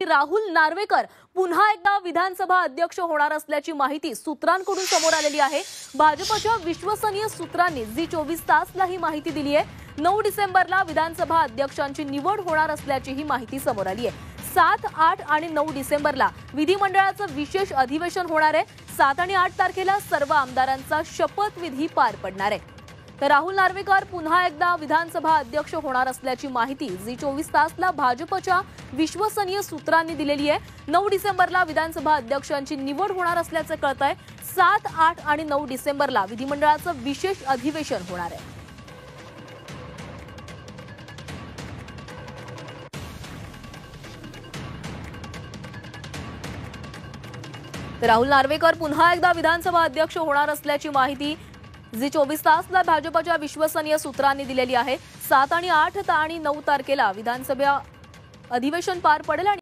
राहुल नार्वेकर पुन्हा एकदा विधानसभा अध्यक्ष होणार असल्याची माहिती सूत्रांकडून समोर आलेली आहे। भाजपच्या विश्वसनीय सूत्रांनी जी 24 तासला ही माहिती दिली आहे। 9 डिसेंबरला विधानसभा अध्यक्षांची निवड होणार असल्याची ही माहिती समोर आली आहे। 7, 8 आणि 9 डिसेंबरला विधिमंडळाचं विशेष अधिवेशन होणार आहे। 7 आणि 8 तारखेला सर्व आमदारांचा शपथविधी पार पडणार आहे। तर राहुल नार्वेकर पुन्हा एकदा विधानसभा अध्यक्ष होणार असल्याची माहिती जी 24 तासला भाजपच्या विश्वसनीय सूत्रांनी दिलेली आहे। 9 डिसेंबरला विधानसभा अध्यक्षांची निवड होणार असल्याचे कळतंय। 7, 8 आणि 9 डिसेंबरला विधिमंडळाचं विशेष अधिवेशन होणार आहे। राहुल नार्वेकर पुन्हा एकदा विधानसभा अध्यक्ष होणार असल्याची माहिती जी 24 तासला भाजपच्या विश्वसनीय सूत्रांनी दिलेली आहे। 7 आणि 8 आणि 9 तारखेला विधानसभा अधिवेशन पार पडेल।